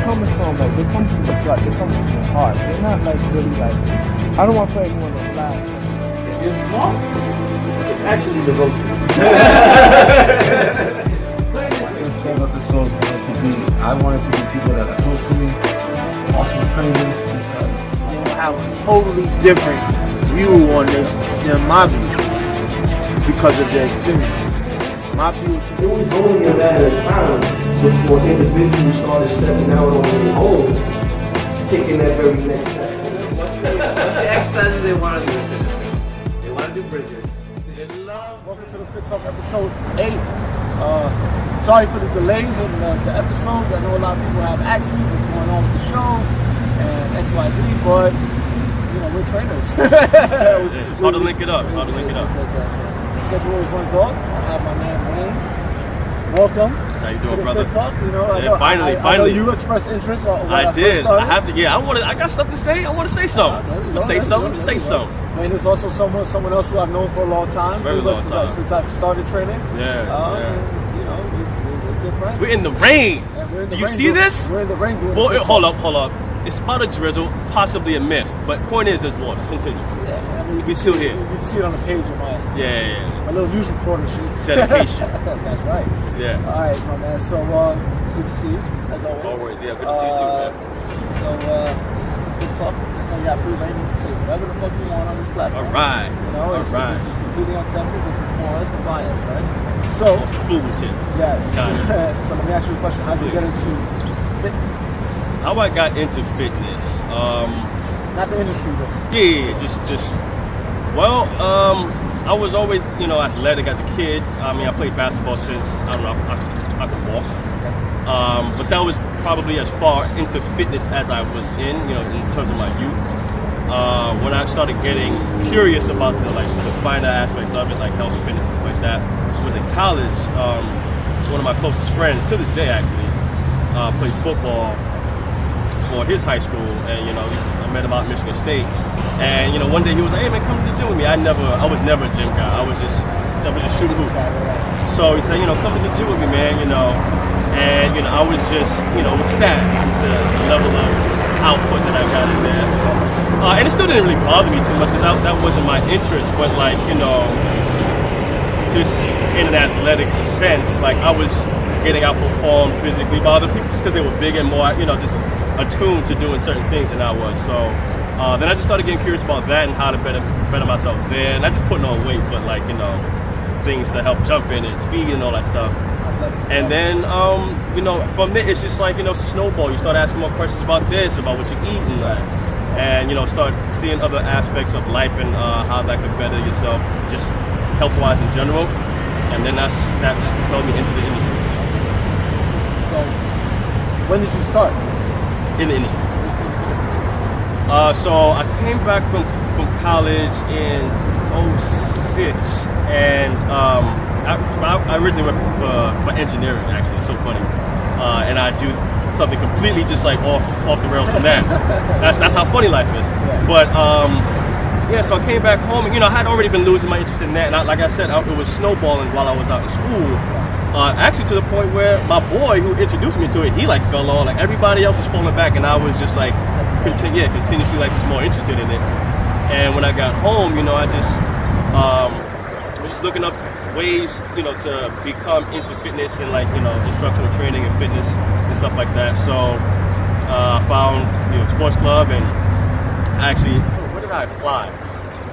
coming from like they come from the gut, they come from the heart. They're not like really like. I don't want to play anyone on blast. If you're smart, it's actually the go-to. I wanted to be people that are close to me, awesome trainers, because They have a totally different view on this than my view because of their experience. My view is It was only a matter of time before individuals started stepping out on their own, taking that very next step. The exercises they want to do is they want to do bridges. Welcome to the Fit Talk episode 8. Sorry for the delays in the episodes. I know a lot of people have asked me what's going on with the show and XYZ, but you know, we're trainers. It's hard to link it up. It's hard to link it up. The schedule always runs off. I have my man Wayne. Welcome. How you to doing, the brother? Fit Talk. You know, Yeah, finally. I know you expressed interest. I did. I have to. Yeah, I got stuff to say. I want to say something. Say something. Wayne is also someone else who I've known for a long time. Very long time. Since I started training. Yeah. You know, we're good friends. We're in the rain. We're in the Do you rain see doing- this? We're in the rain doing. Well, the Fit hold Talk. up. It's about a drizzle, possibly a mist. But point is, there's water. Continue. Yeah, I mean, We still here. You can see it on the page of Yeah. my little news reporter sheet. Dedication. That's right. Yeah. All right, my man. So good to see you as always. Always. Yeah. Good to see you too, man. So this is the Fit Talk. Just know you got free reign to say whatever the fuck you want on this platform. All right. You know, this is completely uncensored. This is for us and biased, right? So It's a food tip. yes. Got it. So let me ask you a question. How did you get into fitness? How I got into fitness? Not the industry, though. Yeah. Just. Well, I was always, athletic as a kid. I mean, I played basketball since I don't know. I could walk. But that was probably as far into fitness as I was in terms of my youth. When I started getting curious about the finer aspects of it, like health and fitness, stuff like that, was in college. One of my closest friends, to this day actually, played football for his high school, and I met him out in Michigan State. And one day he was like, "Hey man, come to the gym with me." I was never a gym guy. I was just shooting hoops. So he said, "Come to the gym with me, man." And I was just, was sad the level of output that I got in there. And it still didn't really bother me too much because that wasn't my interest. But just in an athletic sense, I was getting outperformed physically by other people just because they were bigger and more, just attuned to doing certain things than I was. So then I just started getting curious about that and how to better myself there. And not just putting on weight, but things to help jump in and speed and all that stuff. And then, from there, it's just snowball. You start asking more questions about this, about what you eat, and start seeing other aspects of life and how that could better yourself, just health-wise in general. And then that propelled me into the industry. So when did you start? In the industry. So I came back from college in 2006, and I originally went for engineering. Actually, it's so funny, and I do something completely just off the rails from that. That's how funny life is. Yeah. But so I came back home, and I had already been losing my interest in that. And like I said, it was snowballing while I was out in school. Actually, to the point where my boy, who introduced me to it, he fell on. Everybody else was falling back, and I was just continuously just more interested in it. And when I got home, I just was just looking up ways, to become into fitness and instructional training and fitness and stuff like that. So I found sports club, and actually, where did I apply?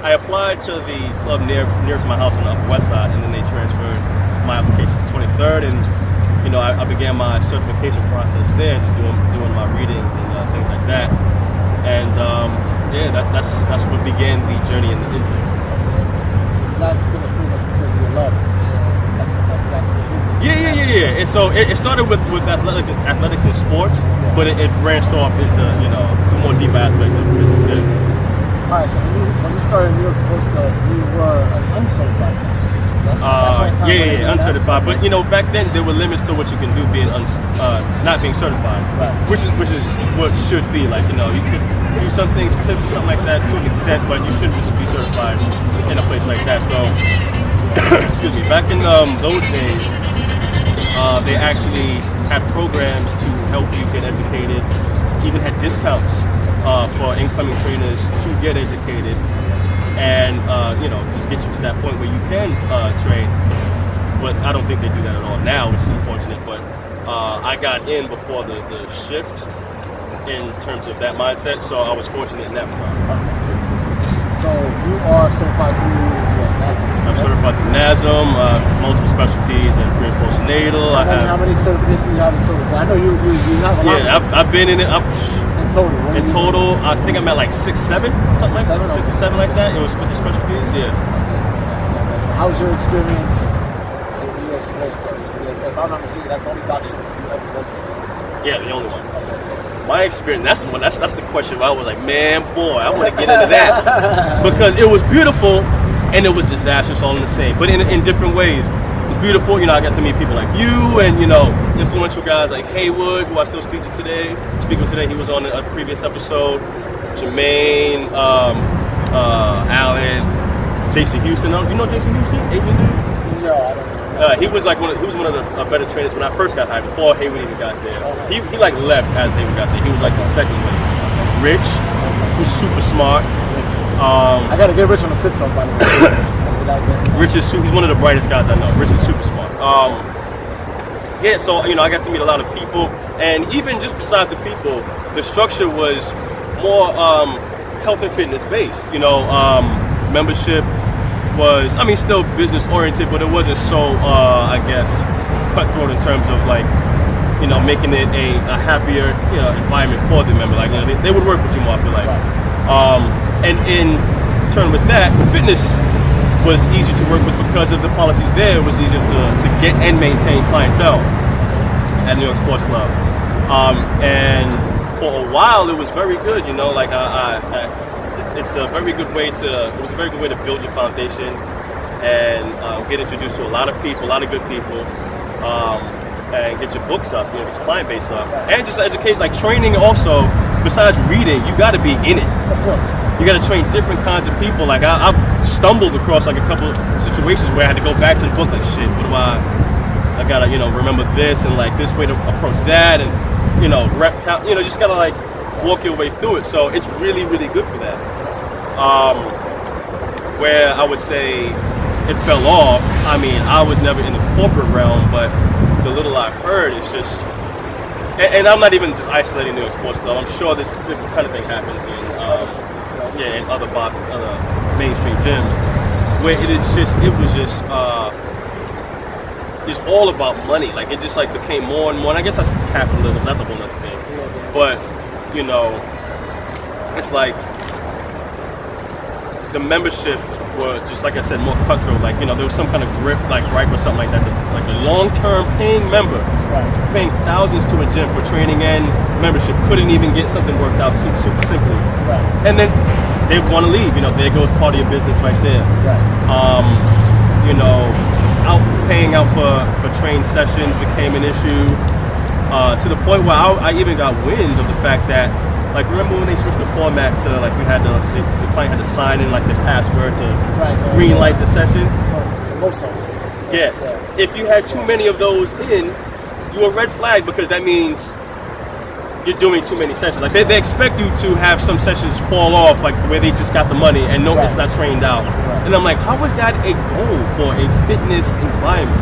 I applied to the club nearest my house on the Upper West Side, and then they transferred my application to 23rd, and I began my certification process there, just doing my readings and things like that. And that's what began the journey in the industry. So that's fitness pretty much because of your love. That's your business. Yeah. And so it started with athletics and sports, but it branched off into the more deep aspect of fitness. All right, so when you started New York Sports Club, you were an uncertified fan. Uncertified. But back then there were limits to what you can do being not being certified, right. which is what should be. You could do some things, tips or something like that to an extent, but you shouldn't just be certified in a place like that. So, excuse me. Back in those days, they actually had programs to help you get educated discounts for incoming trainers to get educated and just get you to that point where you can train. But I don't think they do that at all now, which is unfortunate. But I got in before the shift in terms of that mindset, so I was fortunate in that regard. So you are certified through NASM? I'm certified through NASM, multiple specialties, and pre and postnatal. How many certificates do you have in total? I know you have a lot. Yeah, I've been in it. In total? In total, I think I'm at like 6, 7, something like that. 6 or 7 like that. It was with the specialties, yeah. So how was your experience in New York Sports Club? If I'm not mistaken, that's the only box show you ever worked with. Yeah, the only one. My experience, that's the question where I was like, man, boy, I want to get into that. Because it was beautiful and it was disastrous all in the same, but in different ways. It was beautiful, I got to meet people like you and, influential guys like Haywood, who I still speak with today. He was on a previous episode. Jermaine, Alan, Jason Houston. You know Jason Houston? Asian dude? No, I don't know. He was one of the better trainers when I first got hired, before Haywood even got there. He left as Haywood got there. He was like the second wave. Rich, who's super smart. I gotta get Rich on the fit talk, by the way. Rich is he's one of the brightest guys I know. Rich is super smart. So I got to meet a lot of people, and even just besides the people, the structure was more health and fitness based. Membership was, still business oriented, but it wasn't so, cutthroat in terms of making it a happier, environment for the member. They would work with you more, I feel like. And in turn with that, fitness was easy to work with because of the policies there. It was easier to get and maintain clientele at New York Sports Club. And for a while, it was very good. It's a very good way to build your foundation and get introduced to a lot of people, a lot of good people, and get your books up, get your client base up, and just educate. Training also, besides reading, you got to be in it. Of course. You got to train different kinds of people. I've stumbled across a couple situations where I had to go back to the book shit. What do I gotta remember this and this way to approach that, and rep count. Just gotta walk your way through it. So it's really, really good for that. Where I would say it fell off, I was never in the corporate realm, but the little I've heard is just, and I'm not even just isolating New York Sports Club. I'm sure this kind of thing happens in other mainstream gyms, where it was just it's all about money. It just became more and more, and I guess that's capitalism, that's a whole other thing. But it's the membership were just, like I said, more cutthroat. There was some kind of gripe or something like that. The long-term paying member, paying thousands to a gym for training and membership, couldn't even get something worked out super simply. Right. And then they want to leave. There goes part of your business right there. Paying out for trained sessions became an issue to the point where I even got wind of the fact that, remember when they switched the format to we had the client had to sign in this password to green light the sessions. To most of them. Yeah. If you had too many of those in, you were red flagged, because that means you're doing too many sessions. They expect you to have some sessions fall off, where they just got the money and it's not trained out. And I'm like, how is that a goal for a fitness environment?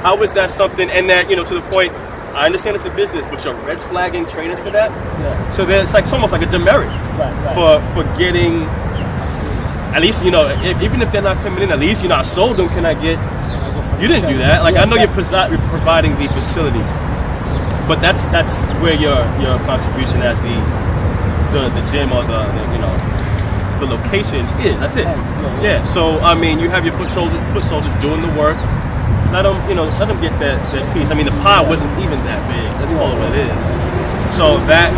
How is that something? And that to the point, I understand it's a business, but you're red flagging trainers for that. So it's almost like a demerit for getting. At least even if they're not coming in, at least I sold them. Can I get? You didn't do that. I know you're providing the facility, but that's where your contribution as the gym or the location is. That's it. Yeah. So you have your foot soldiers doing the work. Let them get that piece. The pie wasn't even that big. Let's call it what it is. So that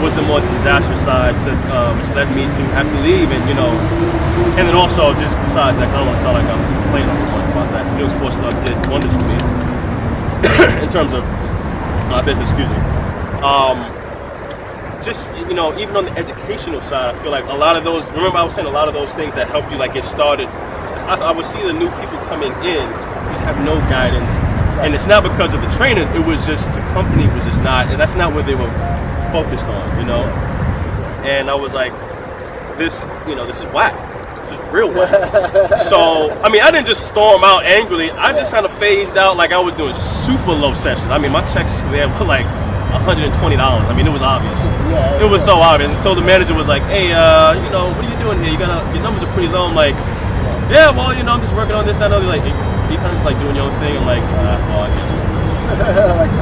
was the more disastrous side, which led me to have to leave. And and then also just besides that, I don't want to sound like I'm complaining about that. New York Sports Club did wonders for me in terms of my business. Excuse me. Just even on the educational side, I feel like a lot of those. Remember, I was saying a lot of those things that helped you get started. I would see the new people coming in just have no guidance, and it's not because of the trainers. It was just the company was just not, and that's not where they were focused on, you know. And I was like, this is whack. This is real whack. So, I mean, I didn't just storm out angrily. I just kind of phased out like I was doing super low sessions. I mean, my checks there were like $120. I mean, it was obvious. It was so obvious. And so the manager was like, hey, what are you doing here? Your numbers are pretty low. I'm like, yeah, well, I'm just working on this, that, and other. Like, you kind of just like doing your own thing. I'm like, well, I guess.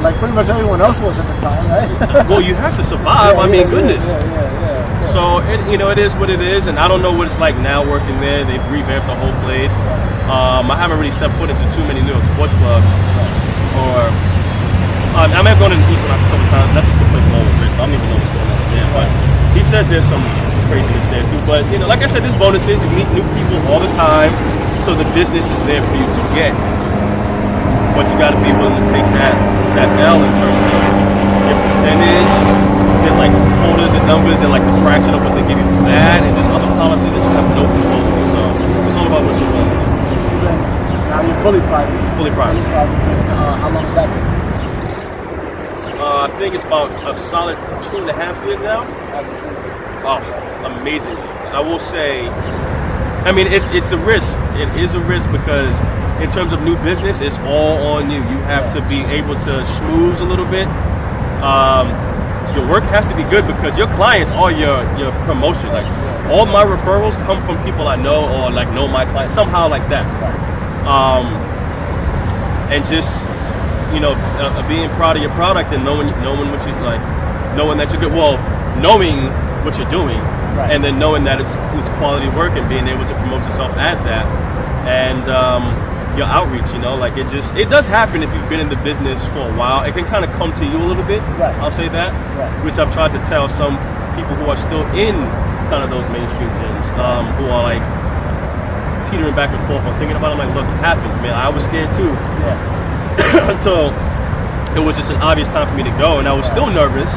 like pretty much everyone else was at the time, right? Well, you have to survive. I mean, goodness. Yeah. So it is what it is, and I don't know what it's like now working there. They've revamped the whole place. I haven't really stepped foot into too many New York sports clubs, or I may have gone to Equinox a couple times. That's just to play ball with Rich. So I don't even know what's going on there. But he says there's some craziness there too. But like I said, there's bonuses. You meet new people all the time, so the business is there for you to get. But you got to be willing to take that L in terms of your percentage. There's like quotas and numbers and like the fraction of what they give you for that, and just other policies that you have no control over. So it's all about what you're willing to do. Now you're fully private. Fully private. How long has that been? I think it's about a solid 2.5 years now. Oh, amazing. I will say, I mean, it's a risk. It is a risk because in terms of new business, it's all on you. You have to be able to schmooze a little bit. Your work has to be good because your clients are your promotion. Like all my referrals come from people I know or like know my clients somehow like that. And just being proud of your product and knowing what you like, knowing that you're good. Well, knowing what you're doing, and then knowing that it's quality work and being able to promote yourself as that, and your outreach. Like it does happen if you've been in the business for a while. It can kind of come to you a little bit. I'll say that, which I've tried to tell some people who are still in kind of those mainstream gyms, who are like teetering back and forth. I'm thinking about it. I'm like, look, it happens, man. I was scared too. Until it was just an obvious time for me to go, and I was still nervous.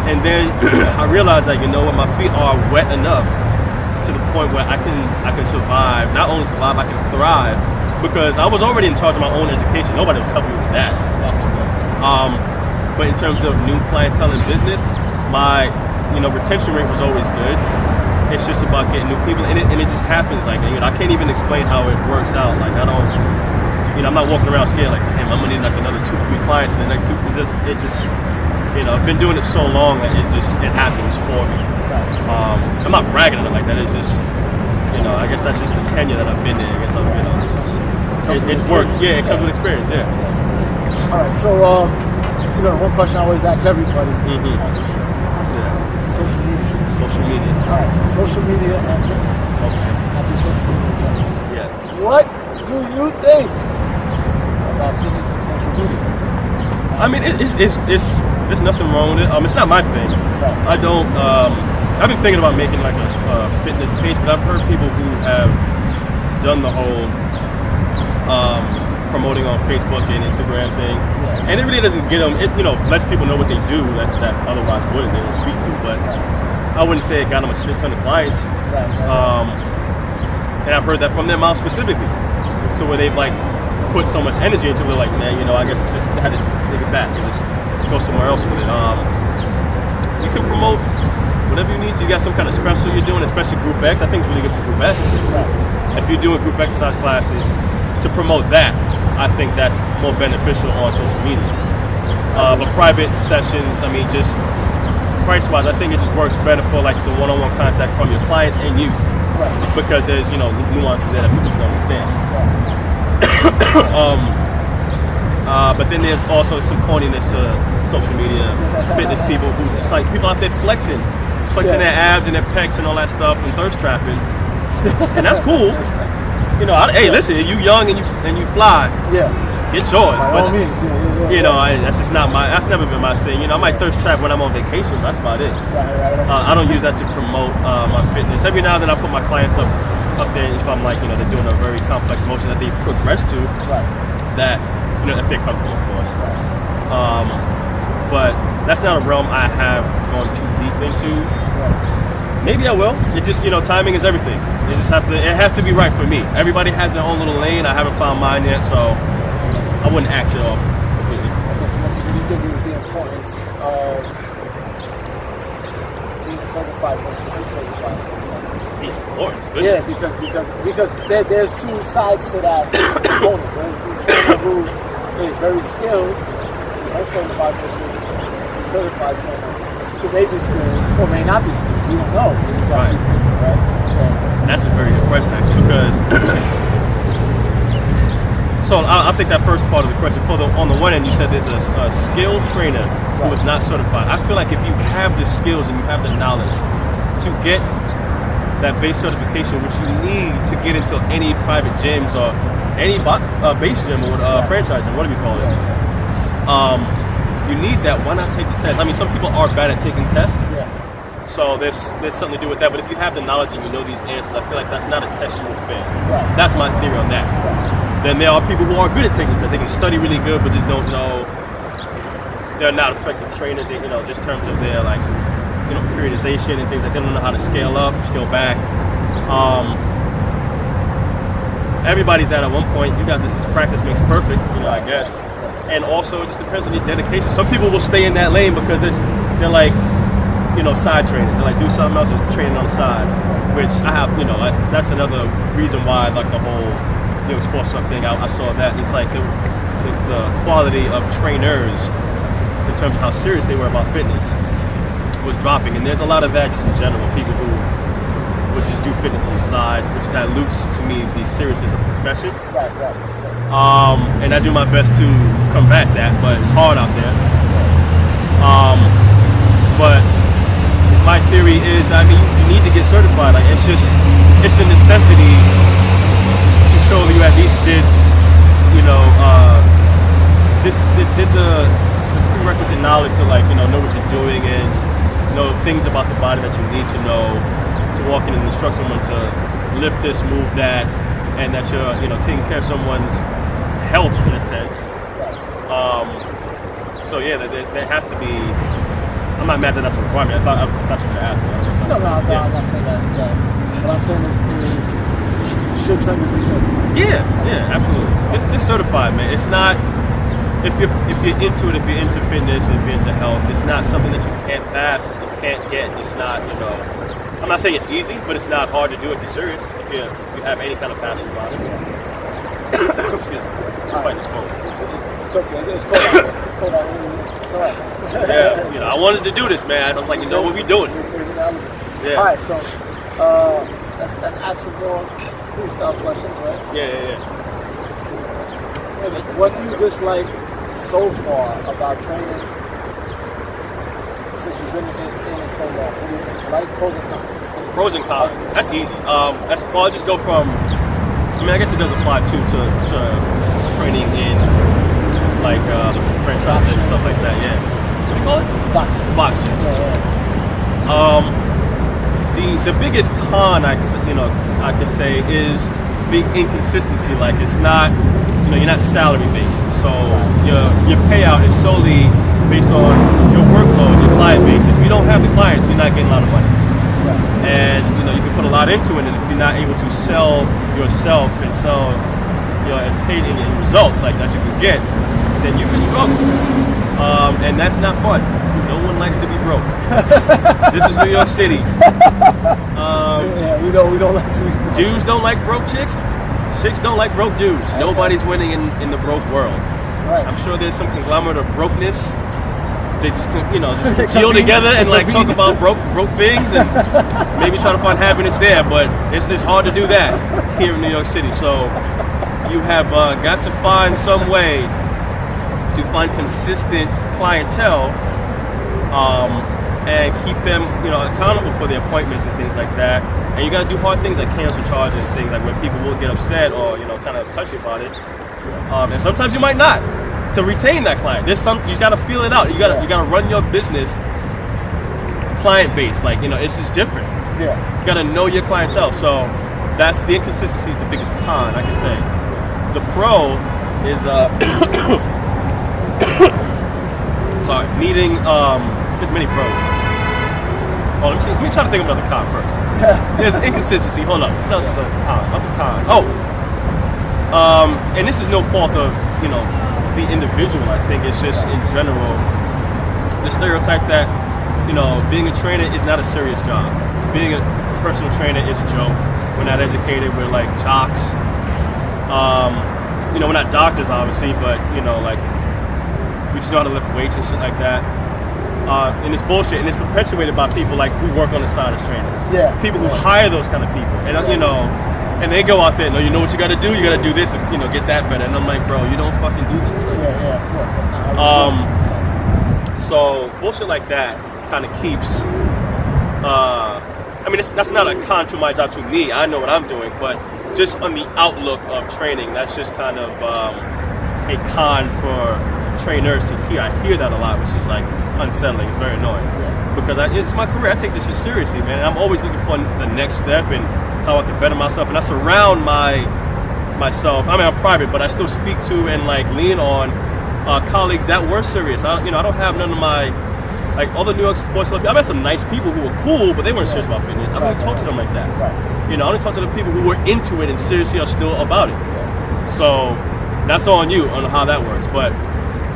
And then I realized that my feet are wet enough to the point where I can survive. Not only survive, I can thrive because I was already in charge of my own education. Nobody was helping me with that. But in terms of new clientele and business, my retention rate was always good. It's just about getting new people, and it just happens. Like I can't even explain how it works out. Like I don't. I'm not walking around scared like, damn, I'm gonna need like another 2-3 clients in the next 2. It just I've been doing it so long that it happens for me. I'm not bragging on it like that. It's just, I guess that's just the tenure that I've been there. I guess it's worked. Yeah, it comes with experience. Yeah. All right. So, one question I always ask everybody on this show. Yeah. Social media. Social media. All right. So social media and fitness. Okay. Not just social media. Yeah. What do you think about fitness and social media? I mean, there's nothing wrong with it. It's not my thing. I don't. I've been thinking about making like a fitness page, but I've heard people who have done the whole promoting on Facebook and Instagram thing, and it really doesn't get them. It lets people know what they do that otherwise wouldn't. They don't speak to, but I wouldn't say it got them a shit ton of clients. And I've heard that from their mouth specifically, so where they've like put so much energy into it, they're like, man, I guess just had to take it back and just go somewhere else with it. You can promote whatever you need to. You got some kind of special you're doing, especially Group X. I think it's really good for Group S. If you're doing group exercise classes, to promote that, I think that's more beneficial on social media. But private sessions, I mean, just price-wise, I think it just works better for like the one-on-one contact from your clients and you, because there's nuances there that people just don't understand. But then there's also some corniness to social media, fitness people who just like people out there flexing their abs and their pecs and all that stuff and thirst trapping, and that's cool. Hey, listen, you young and you fly. Get yours. By all means. That's just not that's never been my thing. I might thirst trap when I'm on vacation. That's about it. I don't use that to promote my fitness. Every now and then I put my clients up there if I'm like they're doing a very complex motion that they've progressed to. That if they're comfortable, of course. But that's not a realm I have gone too deep into. Maybe I will. It just timing is everything. It has to be right for me. Everybody has their own little lane. I haven't found mine yet, so I wouldn't axe it off completely. Okay, so what do you think is the importance of certified versus uncertified. Important. Yeah, because there's two sides to that component. There's the trainer who is very skilled, who's uncertified, versus the certified trainer who may be skilled or may not be skilled. We don't know. It's got to be thinking, right? So that's a very good question, actually, because so I'll take that first part of the question. On the one end, you said there's a skilled trainer who is not certified. I feel like if you have the skills and you have the knowledge to get that base certification, which you need to get into any private gyms or any base gym or franchise gym, whatever you call it. You need that. Why not take the test? I mean, some people are bad at taking tests, so there's something to do with that. But if you have the knowledge and you know these answers, I feel like that's not a test you will fail. That's my theory on that. Then there are people who are good at taking tests. They can study really good, but just don't know. They're not effective trainers. They, just in terms of their periodization and things like that. They don't know how to scale up, scale back. Everybody's that at one point. You got this practice makes perfect, I guess. And also, it just depends on your dedication. Some people will stay in that lane because they're like, side trainers. They're like, do something else and training on the side. Which I have, that's another reason why, like the whole, sports stuff thing. I saw that. It's like the quality of trainers in terms of how serious they were about fitness was dropping, and there's a lot of that just in general. People who would just do fitness on the side, which dilutes to me the seriousness of the profession. And I do my best to combat that, but it's hard out there. But my theory is that you need to get certified. Like it's a necessity to show that you at least did the prerequisite knowledge to know what you're doing and know things about the body that you need to know to walk in and instruct someone to lift this, move that, and that you're taking care of someone's health in a sense. So yeah, there has to be. I'm not mad that that's a requirement. I thought that's what you're asking. No, I'm not saying that's that. What I'm saying is should trainers be certified? Yeah, absolutely. It's certified, man. It's not. If you're into it, if you're into fitness, if you're into health, it's not something that you can't pass, you can't get. It's not, I'm not saying it's easy, but it's not hard to do if you're serious, if you have any kind of passion about it. Excuse me. Despite this cold. It's okay. It's cold out here. It's cold out here. It's all right. Yeah, I wanted to do this, man. I was like, what we doing? Yeah. All right, so let's ask some more freestyle questions, right? Yeah. What do you dislike so far about training since you've been in it so long? What do you like? Pros and cons. Pros and cons. That's easy. I'll just go from. I guess it does apply to training in the franchise and stuff like that. Yeah. What do you call it? Boxing. Yeah. The biggest con I could say is the inconsistency. Like it's not. You're not salary based, so your payout is solely based on your workload, your client base. If you don't have the clients, you're not getting a lot of money. And you can put a lot into it, and if you're not able to sell yourself and sell your education and results like that you can get, then you can struggle. And that's not fun. No one likes to be broke. This is New York City. We don't like to be broke. Dudes don't like broke chicks. Chicks don't like broke dudes. Nobody's winning in the broke world. Right. I'm sure there's some conglomerate of brokenness. They just chill together and talk about broke things and maybe try to find happiness there. But it's hard to do that here in New York City. So you have got to find some way to find consistent clientele and keep them accountable for their appointments and things like that. And you got to do hard things like cancel charges and things like where people will get upset or kind of touchy about it. And sometimes you might not to retain that client. There's you got to feel it out. You got to run your business client base. It's just different. Yeah. You got to know your clientele. So that's the inconsistency is the biggest con I can say. The pro is needing there's many pros. Oh, let me try to think of another con first. There's inconsistency. Hold up. That's the con. And this is no fault of the individual. I think it's just in general the stereotype that you know, being a trainer is not a serious job. Being a personal trainer is a joke. We're not educated. We're like jocks. You know, we're not doctors, obviously, but you know, like we just know how to lift weights and shit like that. And it's bullshit, and it's perpetuated by people like who work on the side as trainers. Yeah. People who hire those kind of people, and you know, and they go out there. No, you know what you got to do. You got to do this, and you know, get that better. And I'm like, bro, you don't fucking do this. Like, Yeah, of course. That's not how it works. So bullshit like that kind of keeps. I mean, that's not a con to my job to me. I know what I'm doing, but just on the outlook of training, that's just kind of a con for trainers to hear. I hear that a lot, which is like unsettling. It's very annoying because it's my career. I take this shit seriously, man. And I'm always looking for the next step and how I can better myself. And I surround myself. I mean, I'm private, but I still speak to and like lean on colleagues that were serious. I don't have none of my like all the New York sports. I met some nice people who were cool, but they weren't serious about fitness. I don't even talk to them like that. Right. You know, I only talk to the people who were into it and seriously are still about it. So that's on you on how that works. But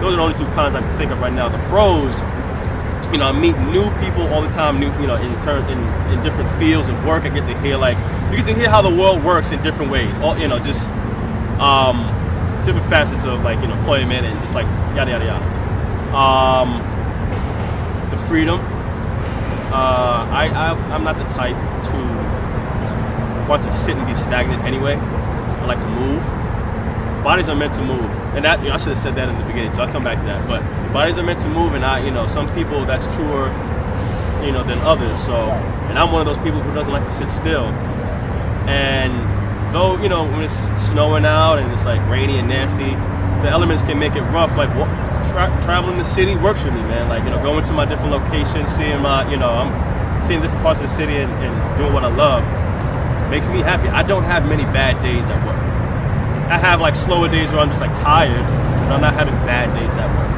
those are the only two cons I can think of right now. The pros, you know, I meet new people all the time. New, you know, in different fields of work. I get to hear you get to hear how the world works in different ways. All, you know, just different facets of like, you know, employment and just like yada yada yada. The freedom. I'm not the type to want to sit and be stagnant anyway. I like to move. Bodies are meant to move, and that, you know, I should have said that in the beginning, so I'll come back to that. But bodies are meant to move, and you know, some people that's truer, you know, than others. So, and I'm one of those people who doesn't like to sit still. And though, you know, when it's snowing out and it's like rainy and nasty, the elements can make it rough. Like traveling the city works for me, man. Like, you know, going to my different locations, seeing you know, I'm seeing different parts of the city and doing what I love makes me happy. I don't have many bad days at work. I have like slower days where I'm just like tired, but I'm not having bad days at work.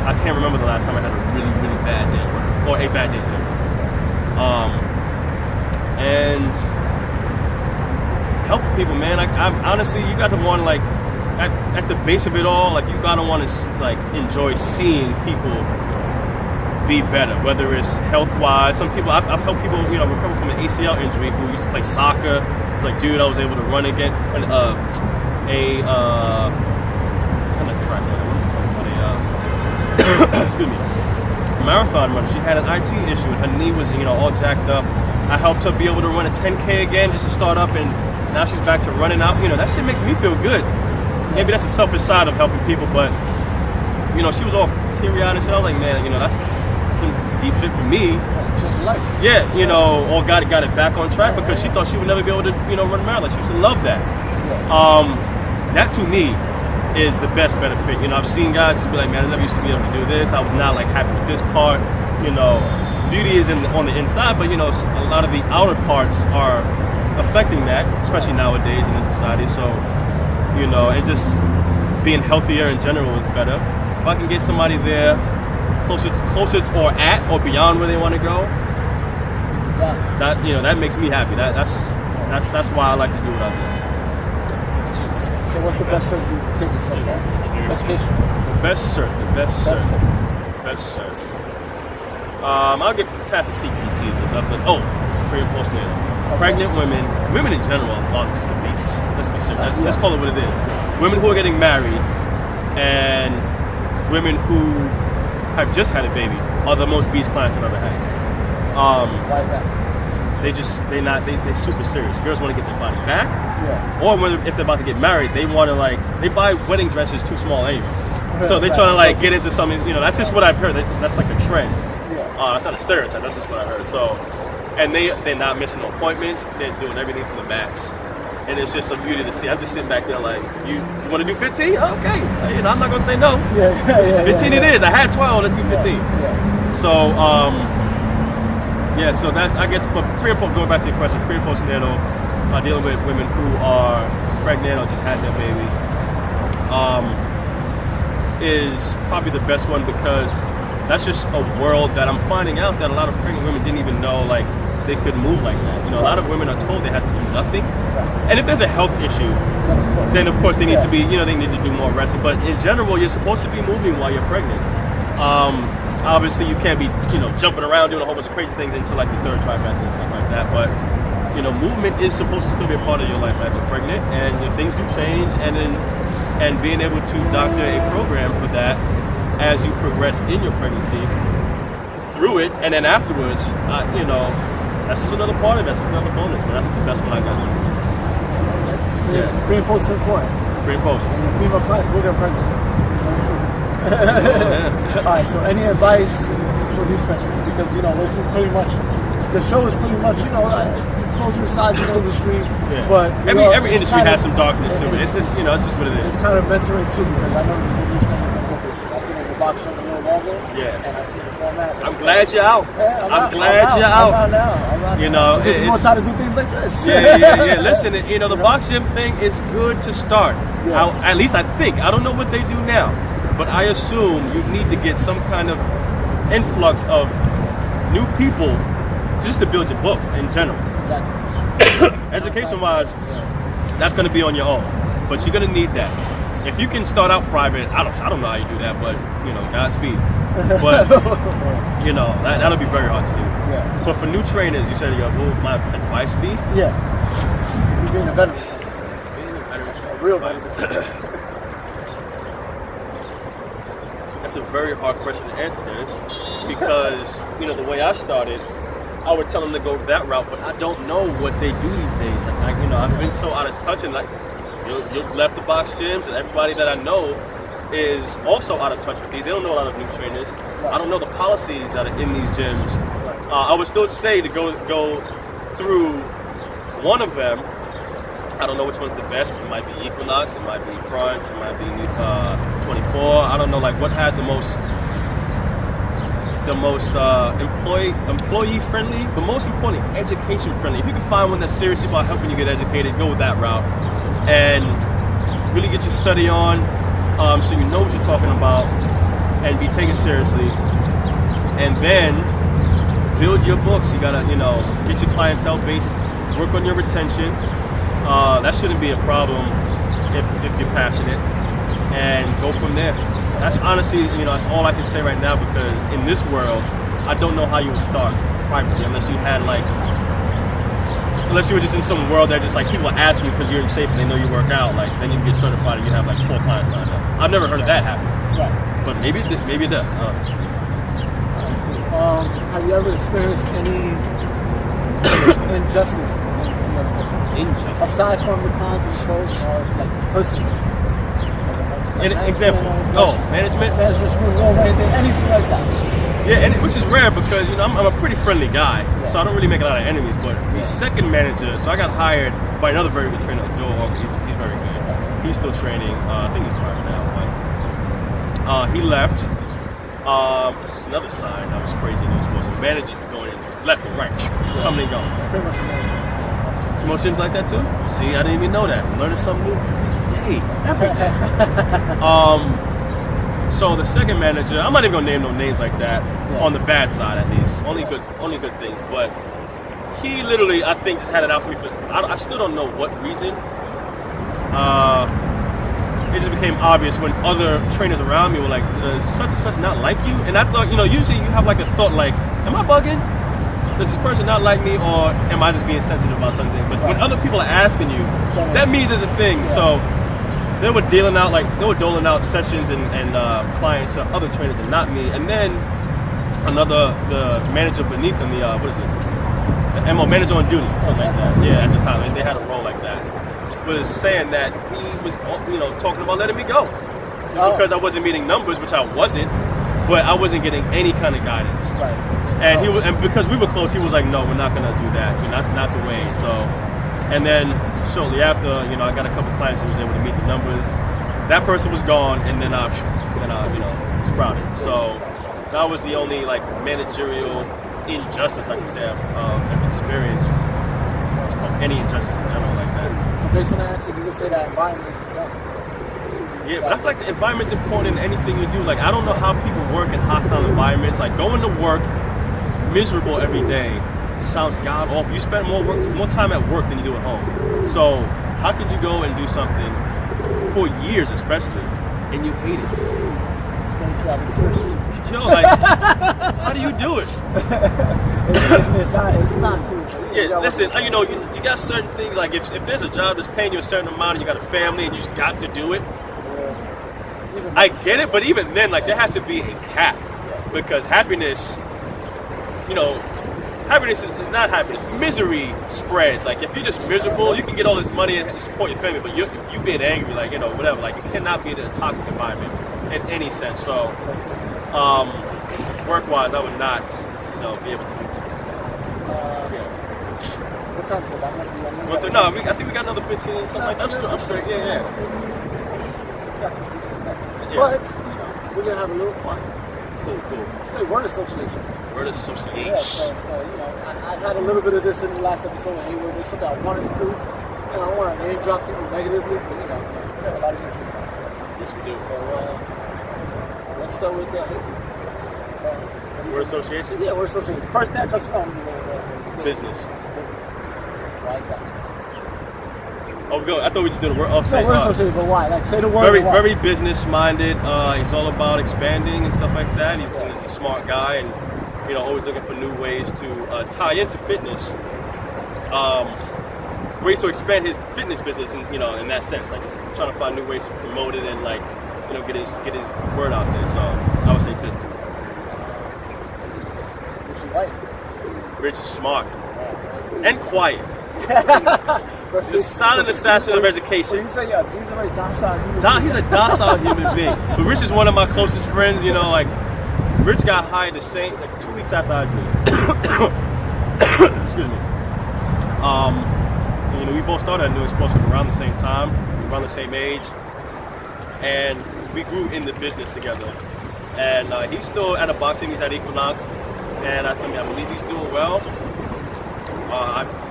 I can't remember the last time I had a really, really bad day at work, or a bad day at work. And helping people, man. Like, I'm honestly, you got to want to like, at the base of it all, like you gotta want to like enjoy seeing people be better, whether it's health-wise. Some people, I've helped people, you know, recover from an ACL injury who used to play soccer. Like, dude, I was able to run again. Excuse me, marathon runner. She had an IT issue and her knee was, you know, all jacked up. I helped her be able to run a 10K again just to start up, and now she's back to running out. You know, that shit makes me feel good. Maybe that's a selfish side of helping people, but you know, she was all teary-eyed and shit. I was like, man, you know, that's some deep shit for me. Life. Yeah, you know, or got it back on track because she thought she would never be able to, you know, run a marathon. She used to love that. That to me is the best benefit. You know, I've seen guys just be like, man, I never used to be able to do this. I was not like happy with this part. You know, beauty is on the inside, but you know, a lot of the outer parts are affecting that, especially nowadays in this society. So, you know, and just being healthier in general is better. If I can get somebody there closer or at or beyond where they want to go, that, you know, that makes me happy. That's why I like to do what I do. So what's the best cert you take yourself on? Education. The best cert. I'll get past the CPT because I've done, pre and postnatal. Pregnant women in general are just a beast. Let's be serious. Let's call it what it is. Women who are getting married and women who have just had a baby are the most beast clients I've ever had. Why is that? They're super serious. Girls want to get their body back. Yeah. Or if they're about to get married, they want to they buy wedding dresses too small anyway. So they're trying to like get into something, you know, that's just what I've heard. That's like a trend. Yeah. That's not a stereotype, that's just what I heard. So, and they're not missing no appointments, they're doing everything to the max. And it's just a beauty to see. I'm just sitting back there like, you want to do 15? Okay. You know, I'm not going to say no. Yeah. 15 it is. I had 12, let's do 15. Yeah. So, so that's, I guess, but going back to your question, pre and postnatal, dealing with women who are pregnant or just had their baby, is probably the best one because that's just a world that I'm finding out that a lot of pregnant women didn't even know, like, they could move like that. You know, a lot of women are told they have to do nothing. And if there's a health issue, then of course they need to be, you know, they need to do more resting. But in general, you're supposed to be moving while you're pregnant. obviously you can't be, jumping around doing a whole bunch of crazy things into like the third trimester and stuff like that. But movement is supposed to still be a part of your life as a pregnant, and things do change, and being able to doctor a program for that as you progress in your pregnancy through it, and then afterwards, that's just another part of it. That's another bonus, but that's the best one I got. Yeah. Pre and post is important. Pre and post. And the female clients will get pregnant. All right, so any advice for new trainers? Because, this is pretty much, the show is pretty much, it's mostly the size of the industry. Yeah. But every industry has some darkness to it. It's just, it's just what it is. It's kind of mentoring too, because I know the new trainers that work with, I've been in the box show a little longer. Yeah. And I see the format. I'm glad you're out. Yeah, I'm glad you're out. I'm out now. It's more time to do things like this. Yeah. Listen, the box gym thing is good to start. Yeah. At least I think. I don't know what they do now, but I assume you need to get some kind of influx of new people just to build your books in general. Exactly. Education-wise, that's going to be on your own, but you're going to need that. If you can start out private, I don't know how you do that, but Godspeed. But that'll be very hard to do. Yeah. But for new trainers, you said, what would my advice be? Yeah. You're being a veteran. A real veteran. That's a very hard question to answer, Dennis, because the way I started, I would tell them to go that route, but I don't know what they do these days. I've been so out of touch, and you've left the box gyms, and everybody that I know is also out of touch with these. They don't know a lot of new trainers. I don't know the policies that are in these gyms. I would still say to go through one of them. I don't know which one's the best. It might be Equinox, it might be Crunch, it might be 24. I don't know what has the most employee friendly, but most importantly, education friendly. If you can find one that's serious about helping you get educated, go with that route, and really get your study on, so you know what you're talking about, and be taken seriously. And then build your books. You gotta, get your clientele base, work on your retention. That shouldn't be a problem if you're passionate, and go from there. That's honestly, that's all I can say right now, because in this world, I don't know how you would start privately unless you had unless you were just in some world that just people ask you because you're in shape and they know you work out, then you can get certified and you have 4 clients lined up. I've never heard of that happen. Right. But maybe it does. Have you ever experienced any injustice? Injustice? Aside from the cons and pros, personally. Example. Management? Management, anything like that. Yeah, which is rare because, I'm a pretty friendly guy, so I don't really make a lot of enemies. But the second manager, so I got hired by another very good trainer, Joe. He's very good. He's still training. I think he's private now, but he left. This is another sign that was crazy in those sports. Managers were going in left and right, coming and going. That's pretty much the Most gyms like that too? See, I didn't even know that. I'm learning something new every day. So the second manager, I'm not even gonna name no names like that, on the bad side at least. Only good things. But he literally, I think, just had it out for me. I still don't know what reason. It just became obvious when other trainers around me were like, does such and such not like you? And I thought, usually you have a thought am I bugging? Does this person not like me, or am I just being sensitive about something? But when other people are asking you, that means there's a thing. Yeah. So they were doling out sessions and clients to other trainers and not me. And then the manager beneath him, the MO manager on duty, something like that. Yeah, at the time, and they had a role like that. Was saying that he was, talking about letting me go because I wasn't meeting numbers, which I wasn't. But I wasn't getting any kind of guidance. Right. And because we were close, he was like, "No, we're not gonna do that. Not to wait." So, and then shortly after, I got a couple clients who was able to meet the numbers. That person was gone, and then I sprouted. So that was the only managerial injustice I can say I've experienced, or any injustice in general like that. So based on that answer, you would say that environment is important. Yeah, but I feel like the environment's important in anything you do. I don't know how people work in hostile environments. Going to work miserable every day sounds god awful. You spend more time at work than you do at home. So how could you go and do something for years, especially, and you hate it? travel too. Yo, like, how do you do it? It's not cool. Yeah, listen, you know, you got certain things, like if there's a job that's paying you a certain amount and you got a family and you just got to do it, I get it, but even then, like, there has to be a cap, because happiness, you know, happiness is not happiness. Misery spreads. Like, if you're just miserable, you can get all this money and support your family, but you being angry, like, you know, whatever, like, it cannot be in a toxic environment in any sense. So, work-wise, I would not, you know, be able to do that. What time is it? I think we got another 15, something like that. I'm sure, yeah. Got some decent stuff. Yeah. But, you know, we're going to have a little fun. Cool. It's the word association. Word association. Yeah, so you know, I had a little bit of this in the last episode, and hey, there's something I wanted to do. And I don't want to name drop people negatively, but, you know, we have a lot of mutual friends. Yes, we do. So, let's start with Word association? Yeah, word association. First thing that comes from Business. Why is that? Oh, go. I thought we just did a word. Oh, No, word association, but why? Like, say the word. Very business minded. He's all about expanding and stuff like that. He's a smart guy, and you know, always looking for new ways to tie into fitness. Ways to expand his fitness business, and you know, in that sense, like he's trying to find new ways to promote it and like, you know, get his word out there. So I would say business. What you like? Rich is smart and quiet. The silent assassin of education. When you say, yeah, he's a very docile human being. He's a docile human being. But Rich is one of my closest friends, you know, like, Rich got hired the same, like 2 weeks after I did. Excuse me. You know, we both started at New Explosive around the same time, around the same age, and we grew in the business together. And he's still at a boxing, he's at Equinox, and I believe he's doing well.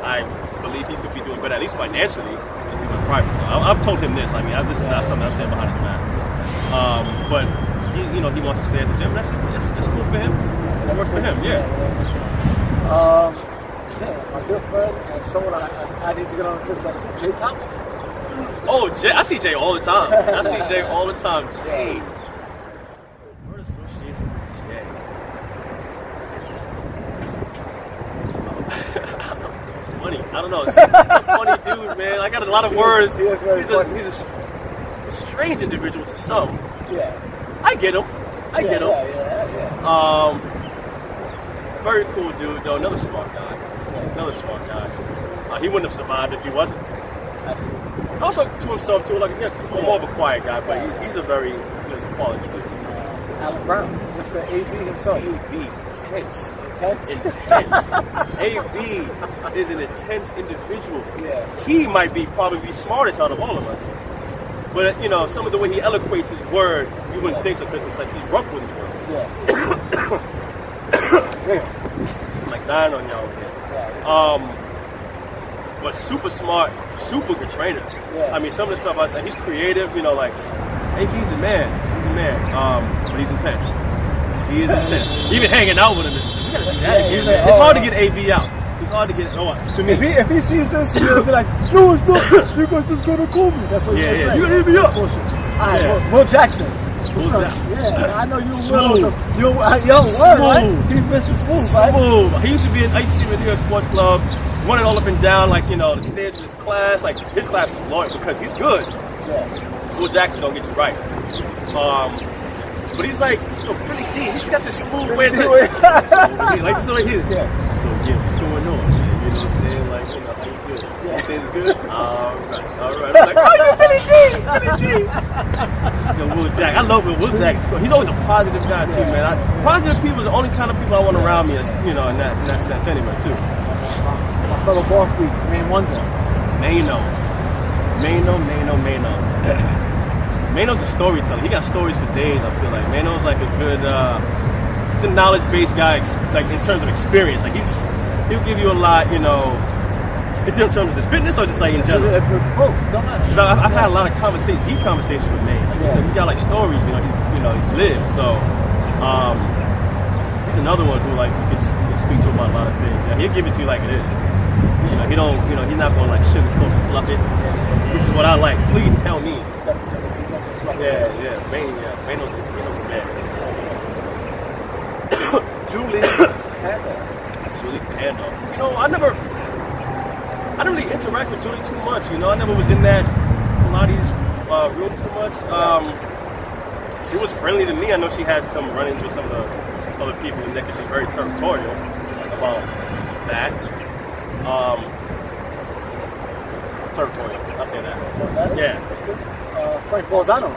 I believe he could be doing better, at least financially, if he went private. I've told him this. I mean, this is not something I'm saying behind his back. But he wants to stay at the gym. That's cool for him. That works for him. Yeah. My good friend and someone I need to get on the good side too, Jay Thomas. Oh, Jay! I see Jay all the time. Jay. Word association with Jay. Funny. I don't know. He's a funny dude, man. I got a lot of words. He is very funny. He's a strange individual to some. Yeah. I get him. Yeah. Very cool dude, though. Another smart guy. He wouldn't have survived if he wasn't. Absolutely. Also, to himself, too, like, more of a quiet guy, but he's a very good quality dude. Alan Brown, Mr. AB himself. AB. Intense. AB is an intense individual. Yeah. He might be probably the smartest out of all of us. But, you know, some of the way he eloquates his word, you wouldn't think so, because it's like he's rough with his word. Yeah. I'm like dying on y'all here. Yeah. But super smart, super good trainer. Yeah. I mean, some of the stuff I say, he's creative, you know, like, AB's a man. But he's intense. He is intense. Even hanging out with him is intense. We gotta do that again, man. It's hard to get AB out. It's hard to get, to me. If he sees this, he'll be like, no, it's not. You guys just gonna call me. That's what you're saying. You gotta hit me up. All right, Will Jackson. Yeah, I know you Will. Young word, right? He's Mr. Smooth, right? Smooth. I used to see him at New York Sports Club, running all up and down, like, you know, the stairs of his class. Like, his class is loyal because he's good. Yeah. Will Jackson don't get you right. But he's like, you know, really deep. He's got this smooth way to like this right here. Yeah. So yeah, what's going on, man? You know what I'm saying? Like, you know, how you feel? Yeah. Things good? Alright. I'm like, oh, you really deep. Yo, Will Jack. I love Will Jack. He's always a positive guy too, man. Positive people is the only kind of people I want around me, you know, in that sense anyway, too. My fellow ball freak, Main Wonder. Mano. Mano's a storyteller. He got stories for days, I feel like. Mano's like a good, he's a knowledge-based guy, like in terms of experience. Like he'll give you a lot, you know, in terms of his fitness or just like in general. Both, don't matter. I've had a lot of deep conversations with Mano. Like, you know, he's got like stories, you know, he's lived. So, he's another one who like you can speak to about a lot of things. Yeah, he'll give it to you like it is. You know, he's not gonna like sugarcoat and fluff it, which is what I like. Please tell me. Mano's a man. Julie Handle. Julie Handle. You know, I didn't really interact with Julie too much. You know, I never was in that Pilates room too much. She was friendly to me. I know she had some run-ins with some of the other people in there because she's very territorial about that. Territorial. I'll say that. Yeah. That's good. Frank Bolzano.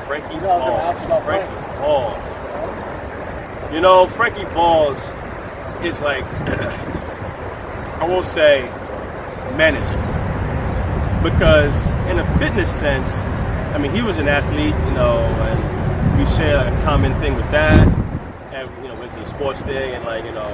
Frankie You know, I was going to Balls. ask you about Frank. Frankie Balls. You know, Frankie Balls is like, I won't say manager, because in a fitness sense, I mean, he was an athlete, you know, and we share a common thing with that, and, you know, went to the sports thing, and like, you know,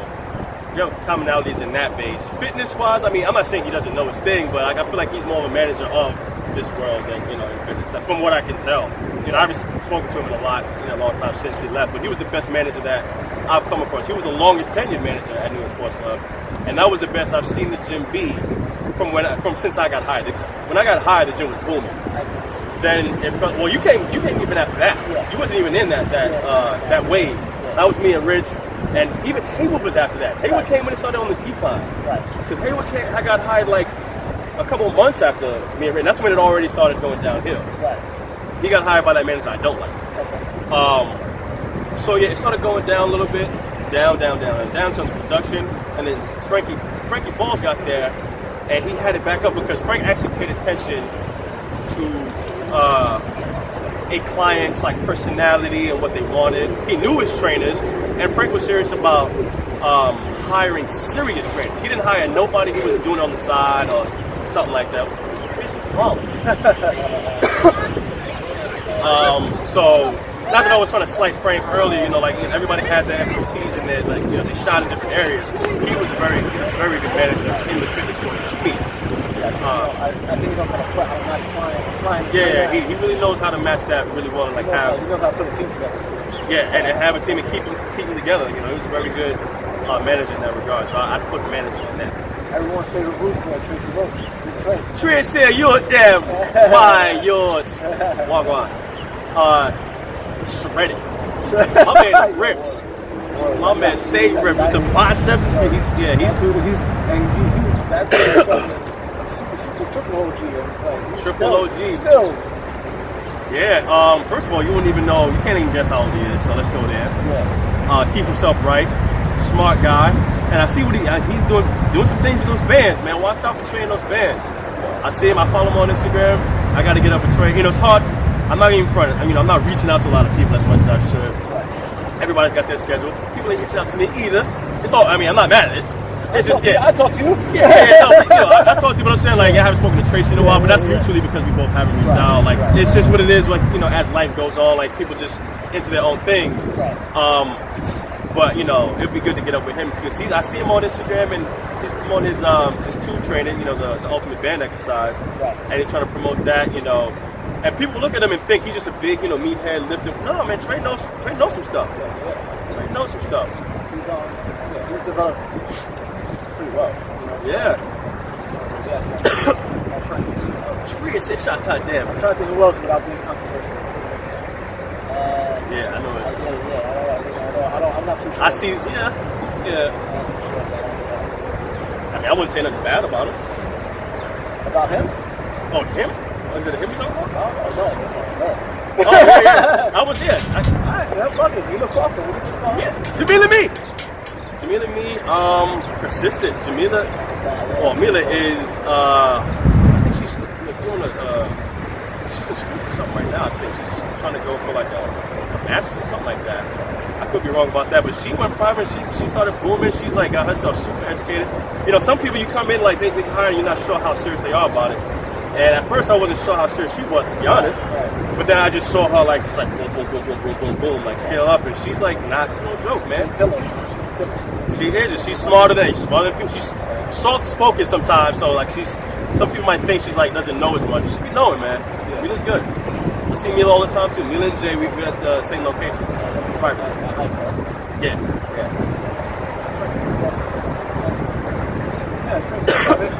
commonalities in that base. Fitness-wise, I mean, I'm not saying he doesn't know his thing, but like, I feel like he's more of a manager of this world than, you know, in fitness, from what I can tell. You know, I've spoken to him a lot, in a long time since he left, but he was the best manager that I've come across. He was the longest tenured manager at New York Sports Club, and that was the best I've seen the gym be from since I got hired. When I got hired, the gym was booming. Then it felt, well, you came even after that. Yeah. You wasn't even in that wave. That was me and Rich, and even Haywood was after that. Haywood came when it started on the decline. Right. Because Haywood I got hired like a couple of months after me and Rich. That's when it already started going downhill. Right. He got hired by that manager I don't like. Okay. So yeah, it started going down a little bit, down in terms of production, and then Frankie Balls got there, and he had it back up because Frank actually paid attention to a client's like personality and what they wanted. He knew his trainers, and Frank was serious about hiring serious trainers. He didn't hire nobody who was doing it on the side or something like that. So not that I was trying to slight Frank earlier, you know, like everybody has their expertise in there, like, you know, they shot in different areas. He was a very good manager in the fitness world to me. I think he knows how to match client. Yeah, he really knows how to match that really well, and like He knows how to put a team together. So. Yeah, and have a team and keep them together. You know, he was a very good manager in that regard. So I'd put manager in that. Everyone's favorite group, Tracy Roach. Tracy, you're damn my yours. Walk on. Shredded. My man rips. My man stay ripped with the biceps. He's that super triple OG. It's like triple OG. Still. Yeah. First of all, you wouldn't even know. You can't even guess how old he is. So let's go there. Yeah. Keep himself right. Smart guy. And I see what he's doing some things with those bands, man. Watch out for training those bands. I see him. I follow him on Instagram. I got to get up and train. You know, it's hard. I'm not even front. I mean, I'm not reaching out to a lot of people as much as I should. Everybody's got their schedule. People ain't reaching out to me either. It's all. I mean, I'm not mad at it. It's just I talk to you. Yeah. No, you know, I talk to you, but I'm saying like I haven't spoken to Tracy in a while, but that's mutually because we both haven't reached out. Like it's just what it is. Like, you know, as life goes on, like people just into their own things. Right. But you know, it'd be good to get up with him because I see him on Instagram and he's on his just tube training, you know, the ultimate band exercise, and he's trying to promote that, you know. And people look at him and think he's just a big, you know, meathead lifter. No, man, Trey knows some stuff. Trey knows some stuff. He's developed pretty well. You know, yeah. I'm trying to think. Trey said shot top damn. I'm trying to think who else without being controversial. Yeah, I know it. I'm not too sure. I see. Yeah. I'm not too sure. I mean, I wouldn't say nothing bad about him. About him? Oh, him? Was it him you talking about? No. Oh, yeah. I was, yeah. Fuck it. You look awful. What do you think about him? Jamila Me, persistent. Jamila is, I think she's doing she's in school for something right now. I think she's trying to go for like a master's or something like that. I could be wrong about that, but she went private. She started booming. She's like got herself super educated. You know, some people you come in like they hire and you're not sure how serious they are about it. And at first I wasn't sure how serious she was, to be honest. But then I just saw her like just like boom, like scale up, and she's like no joke, man. She is, and she's smarter than people. She's soft spoken sometimes, so like some people might think she's like doesn't know as much. She be knowing, man. Mila's good. I see Mila all the time too. Mila and Jay, we're at the same location. Right. Yeah. It's pretty good.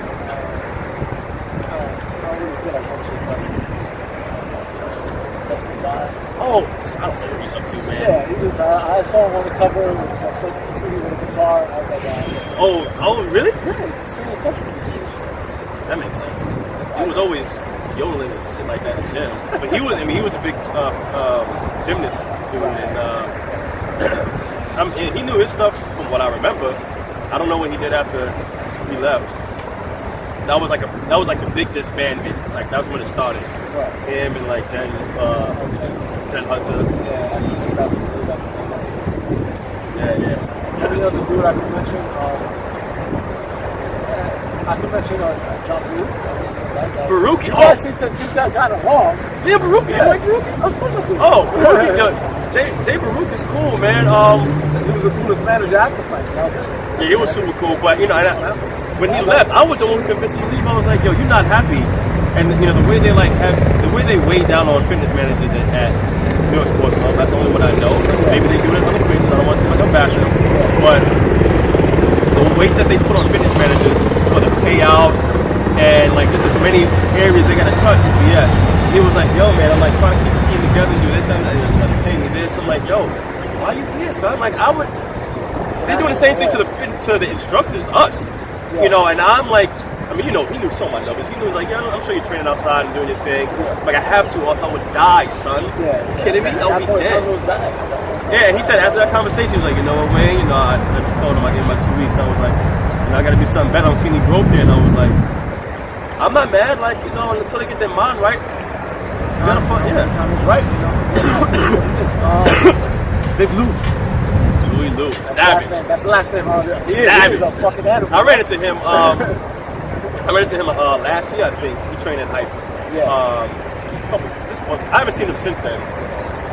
I don't really feel like I'm Oh, I don't know what he's up to, man. Yeah, I saw him on the cover with bar. I was like, Oh, really? yeah, he's singing country music. That makes sense. He was always yodeling and shit like that in the gym. But he was a big gymnast dude, and he knew his stuff from what I remember. I don't know what he did after he left. That was like the big disbandment. Like that was when it started. Right. Him and like Jen Hunter. Yeah, that's what they got the Yeah. Any other dude I could mention? I could mention John Baruch. Baruch? You guys seem to have gotten along. Yeah, Baruch. You like Baruch? Of course I do. Oh, Baruch, yo, Jay Baruch is cool, man. He was the coolest manager after fight. That was it. Yeah, he was super cool, but you know, when he left, I was the one who convinced him to leave. I was like, yo, you're not happy. And you know, the way they weigh down on fitness managers at New York Sports Club, that's the only one I know. Maybe they do it in other places. I don't want to seem like I'm bashing them, but the weight that they put on fitness managers for the payout and like just as many areas they got to touch is BS. He was like, yo, man, I'm like trying to keep the team together and do this, that, and they pay me this. I'm like, yo, why are you here, son? Like, they're doing the same thing to the instructors, us, you know, and I'm like, I mean, you know, he knew so much of us. He was like, yeah, I'm sure you're training outside and doing your thing. Like, I have to, or else I would die, son. You kidding me? I'll be dead. Yeah, and he said after that conversation, he was like, you know what, Wayne, you know, I just told him I gave him my 2 weeks. I was like, you know, I got to do something better. I don't see any growth here. And I was like, I'm not mad, like, you know, until they get their mind right. Time is right, you know. Big Lou. Louis Lou. Savage. That's the last name. Savage. He is a fucking animal. I ran into him. Last year, I think. He trained at Hype. Yeah. I haven't seen him since then.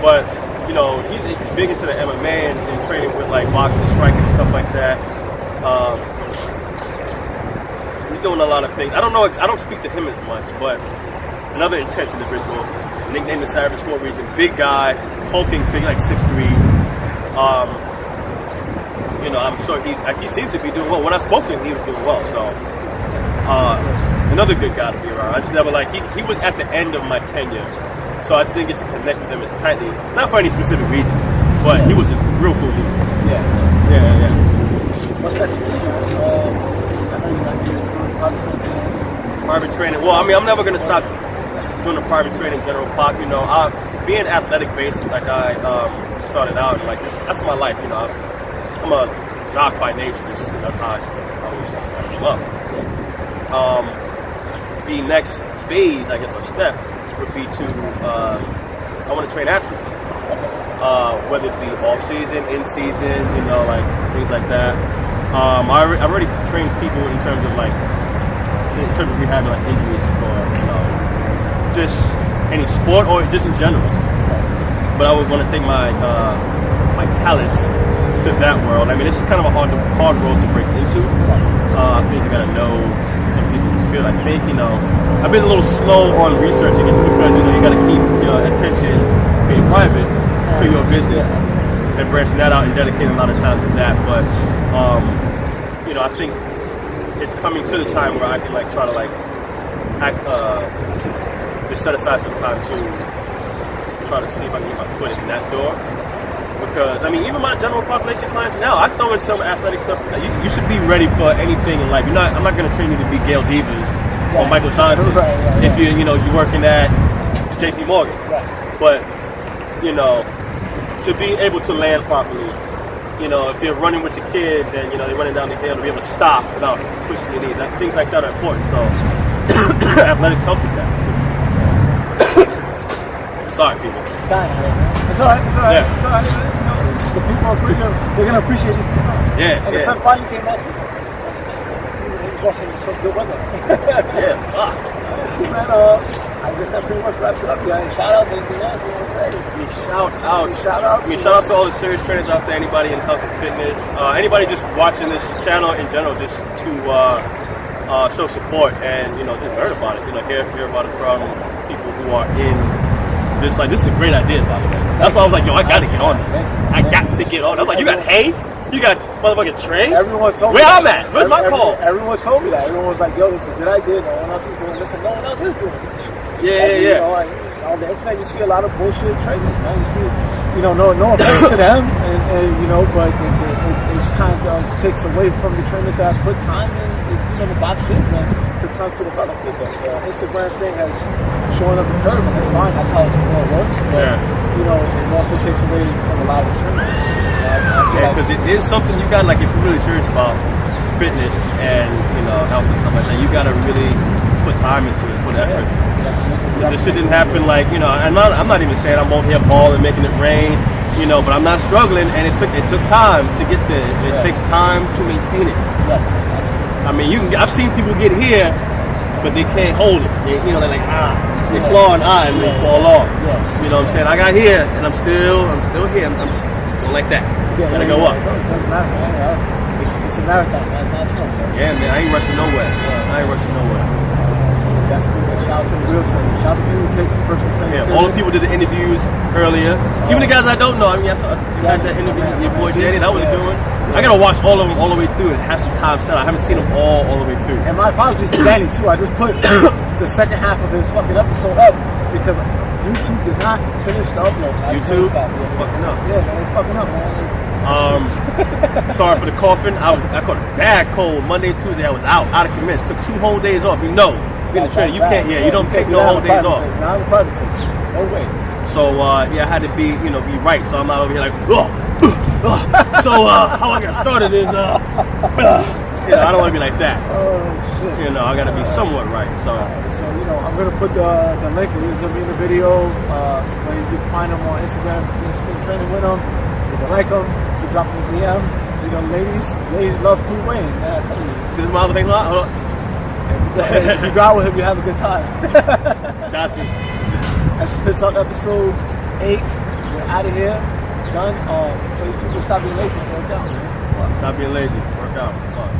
But, you know, he's big into the MMA and training with like boxing, striking, and stuff like that. He's doing a lot of things. I don't speak to him as much, but another intense individual. Nicknamed the Savage for a reason. Big guy, hulking figure, like 6'3". You know, I'm sure he seems to be doing well. When I spoke to him, he was doing well. So, another good guy to be around. I just never he was at the end of my tenure, so I just didn't get to connect with him as tightly. Not for any specific reason, but he was a real cool dude. Yeah. What's next for you, man? I know you're not doing private training. Well, I mean, I'm never gonna stop doing the private training, general pop. You know, being athletic based, like I started out, and like that's my life. You know, I'm a jock by nature. Just that's how I came up. The next phase, I guess, or step would be to I want to train athletes, whether it be off season, in season, you know, like things like that. I already trained people in terms of rehabbing like injuries for just any sport or just in general. But I would want to take my my talents to that world. I mean, it's kind of a hard road to break into. I think you gotta know some people in the field. I think, you know, I've been a little slow on researching it because, you know, you gotta keep your attention being private to your business and branching that out and dedicating a lot of time to that. But you know, I think it's coming to the time where I can like try to like just set aside some time to try to see if I can get my foot in that door. Because, I mean, even my general population clients now, I throw in some athletic stuff. You should be ready for anything in life. I'm not going to train you to be Gail Divas or Michael Johnson if you're working at JP Morgan. But, you know, to be able to land properly, you know, if you're running with your kids and, you know, they're running down the hill, to be able to stop without twisting your knee, things like that are important. So, athletics help with that. Sorry, people. It's all right. Yeah. It's all right. You know, the people they're gonna appreciate it. Yeah. And the sun finally came out too. It brought some good weather. Yeah. Man, I guess that pretty much wraps it up. Yeah. Shout outs, anything else you want to say? Shout outs. Shout outs to all the serious trainers out there. Anybody in health and fitness. Anybody just watching this channel in general, just to show support and, you know, just learn about it. You know, hear about it from people who are in this. Like, this is a great idea, by the way. That's why I was like, yo, I gotta get on this. I got to get on. I was like, you got hay? You got motherfucking Trey? Everyone told me. Where that. I'm at? Where's my call? Everyone told me that. Everyone was like, yo, this is a good idea. No one else is doing this, and no one else is doing this. Yeah. You know, like, on the internet, you see a lot of bullshit trainers, man. You see, you know, no offense to them, and you know, but it kind of takes away from the trainers that put time in, the box gyms and took time to develop it. The Instagram thing has shown up the curve, and that's fine. That's how it works. But, it also takes away from a lot of trainers. Because it is something you got, like, if you're really serious about fitness and, health and stuff like that, you got to really put time into it, put effort. This shit didn't happen like, I'm not even saying I'm over here balling, making it rain, but I'm not struggling, and it took time to get there. It takes time to maintain it. Yes. I mean, I've seen people get here, but they can't hold it. They're like, they claw and and they fall off. Yeah. You know what I'm saying? I got here, and I'm still here. I'm still like that. Gotta go up. It doesn't matter, man. It's a marathon. That's fun, man. Yeah, man. I ain't rushing nowhere. That's good. Shout out to the real trainers. Shout out to people who take personal training serious. All the people did the interviews earlier. Even the guys I don't know. I mean, I had that interview with your boy Danny. That was doing. I gotta watch all of them all the way through and have some time set. I haven't seen them all the way through. And my apologies to Danny too. I just put the second half of his fucking episode up because YouTube did not finish the upload. YouTube fucking up. Yeah, man, they fucking up, man. Sorry for the coughing. I caught a bad cold Monday and Tuesday. I was out of commission. Took 2 whole days off. Being a trainer, you can't. Yeah, you don't take no whole days off. Not in private take. No way. So I had to be right. So I'm not over here like, So how I got started is, I don't want to be like that. Oh shit. I got to be somewhat right. So I'm gonna put the link. It's gonna be in the video. Where you can find them on Instagram. You're training with them. You can like them. You drop them a DM. Ladies love Cool Wayne. Man, I tell you. See this my other thing? Hold on. If you got with him, you have a good time. Got you. That's Fit Talk episode 8. We're out of here. It's done. Tell you people stop being lazy. Work out, man. Stop being lazy. Work out. Fuck.